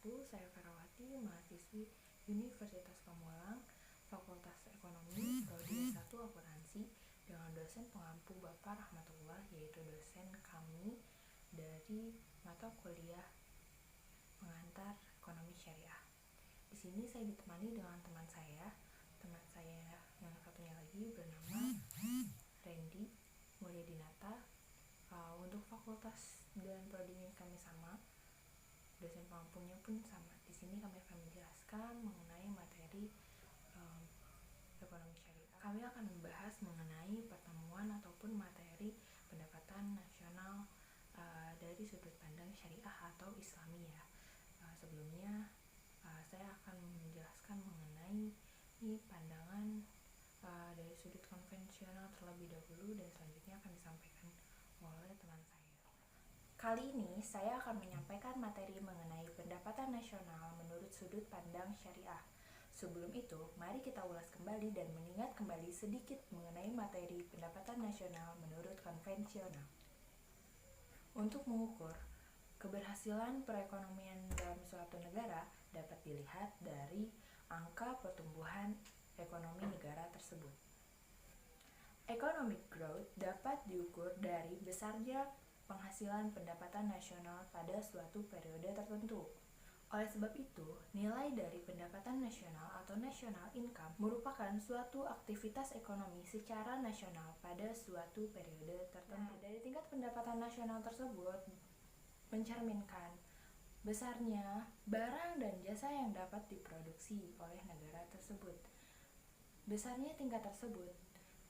wabarakatuh. Saya Ferawati, mahasiswi Universitas Pamulang, Fakultas Ekonomi, Prodi S1 Akuntansi, dengan dosen pengampu Bapak Rahmatullah, yaitu dosen kami dari mata kuliah pengantar ekonomi syariah. Di sini saya ditemani dengan teman saya yang satunya lagi bernama Randy Mulyadinata. Untuk fakultas dan prodi kami sama, dosen pengampunya pun sama. Di sini kami akan menjelaskan mengenai materi ekonomi syariah. Kami akan membahas mengenai pertemuan ataupun materi pendapatan nasional dari sudut pandang syariah atau Islami ya. Sebelumnya saya akan menjelaskan mengenai pandangan dari sudut konvensional terlebih dahulu, dan selanjutnya akan disampaikan oleh teman saya. Kali ini saya akan menyampaikan materi mengenai pendapatan nasional menurut sudut pandang syariah. Sebelum itu, mari kita ulas kembali dan mengingat kembali sedikit mengenai materi pendapatan nasional menurut konvensional. Untuk mengukur keberhasilan perekonomian dalam suatu negara dapat dilihat dari angka pertumbuhan ekonomi negara tersebut. Economic growth dapat diukur dari besarnya penghasilan pendapatan nasional pada suatu periode tertentu. Oleh sebab itu, nilai dari pendapatan nasional atau national income merupakan suatu aktivitas ekonomi secara nasional pada suatu periode tertentu. Dari tingkat pendapatan nasional tersebut mencerminkan besarnya barang dan jasa yang dapat diproduksi oleh negara tersebut. Besarnya tingkat tersebut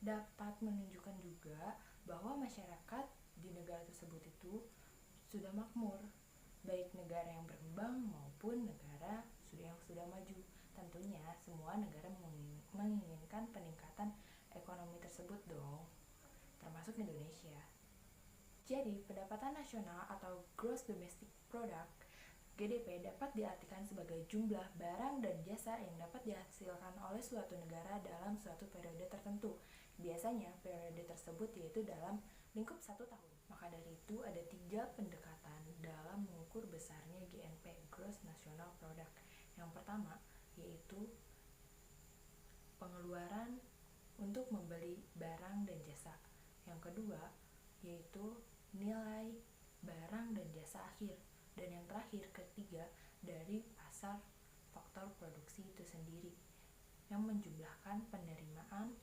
dapat menunjukkan juga bahwa masyarakat di negara tersebut itu sudah makmur, baik negara yang berkembang maupun negara yang sudah maju. Tentunya semua negara menginginkan peningkatan ekonomi tersebut dong, termasuk Indonesia. Jadi, pendapatan nasional atau Gross Domestic Product GDP dapat diartikan sebagai jumlah barang dan jasa yang dapat dihasilkan oleh suatu negara dalam suatu periode tertentu. Biasanya periode tersebut yaitu dalam lingkup 1 tahun. Maka dari itu ada 3 pendekatan dalam mengukur besarnya GNP, Gross National Product. Yang pertama yaitu pengeluaran untuk membeli barang dan jasa. Yang kedua yaitu nilai barang dan jasa akhir. Dan yang terakhir, ketiga, dari pasar faktor produksi itu sendiri, yang menjumlahkan penerimaan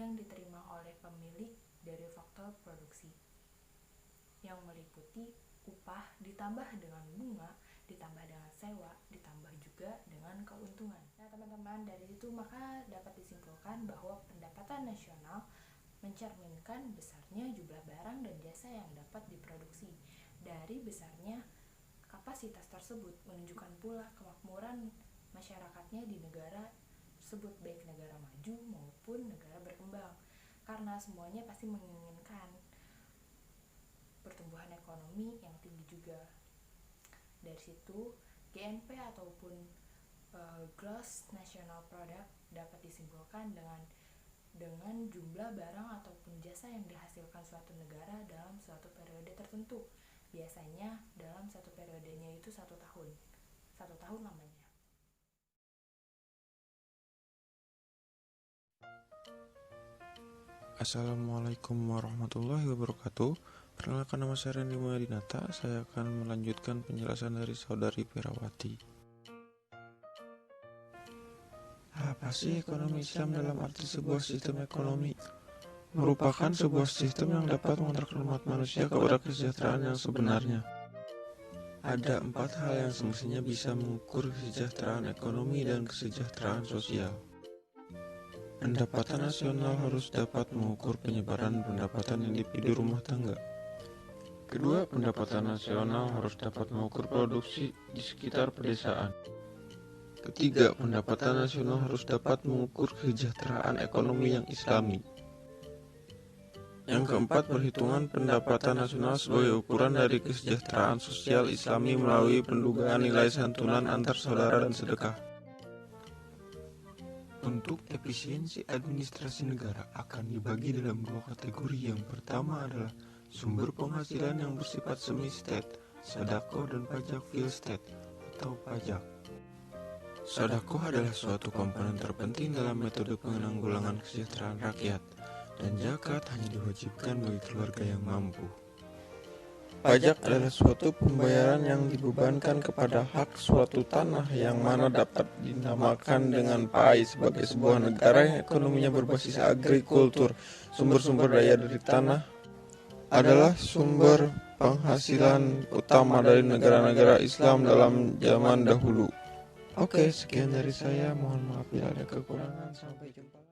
yang diterima oleh pemilik dari faktor produksi, yang meliputi upah ditambah dengan bunga, ditambah dengan sewa, ditambah juga dengan keuntungan. Nah teman-teman, dari itu maka dapat disimpulkan bahwa pendapatan nasional mencerminkan besarnya jumlah barang dan jasa yang dapat diproduksi. Dari besarnya kapasitas tersebut menunjukkan pula kemakmuran masyarakatnya di negara tersebut, baik negara maju maupun negara berkembang, karena semuanya pasti menginginkan pertumbuhan ekonomi yang tinggi juga. Dari situ GNP ataupun Gross National Product dapat disimpulkan dengan jumlah barang ataupun jasa yang dihasilkan suatu negara dalam suatu periode tertentu. Biasanya dalam satu periodenya itu 1 tahun. 1 tahun lamanya. Assalamualaikum warahmatullahi wabarakatuh. Perkenalkan, nama saya Randy Mulyadinata. Saya akan melanjutkan penjelasan dari saudari Ferawati. Apa sih ekonomi Islam dalam arti sebuah sistem ekonomi? Merupakan sebuah sistem yang dapat mengantarkan umat manusia kepada kesejahteraan yang sebenarnya. Ada 4 hal yang semestinya bisa mengukur kesejahteraan ekonomi dan kesejahteraan sosial. Pendapatan nasional harus dapat mengukur penyebaran pendapatan individu rumah tangga. Kedua, pendapatan nasional harus dapat mengukur produksi di sekitar pedesaan. Ketiga, pendapatan nasional harus dapat mengukur kesejahteraan ekonomi yang islami. Yang keempat, perhitungan pendapatan nasional sebagai ukuran dari kesejahteraan sosial islami melalui pendugaan nilai santunan antar saudara dan sedekah. Untuk efisiensi administrasi negara akan dibagi dalam 2 kategori. Yang pertama adalah sumber penghasilan yang bersifat semi-state, sedekah dan pajak fil state, atau pajak. Sedekah adalah suatu komponen terpenting dalam metode penanggulangan kesejahteraan rakyat, dan zakat hanya diwajibkan bagi keluarga yang mampu. Pajak adalah suatu pembayaran yang dibebankan kepada hak suatu tanah yang mana dapat dinamakan dengan PAI sebagai sebuah negara yang ekonominya berbasis agrikultur. Sumber-sumber daya dari tanah adalah sumber penghasilan utama dari negara-negara Islam dalam zaman dahulu. Oke, sekian dari saya. Mohon maaf bila ada kekurangan. Sampai jumpa.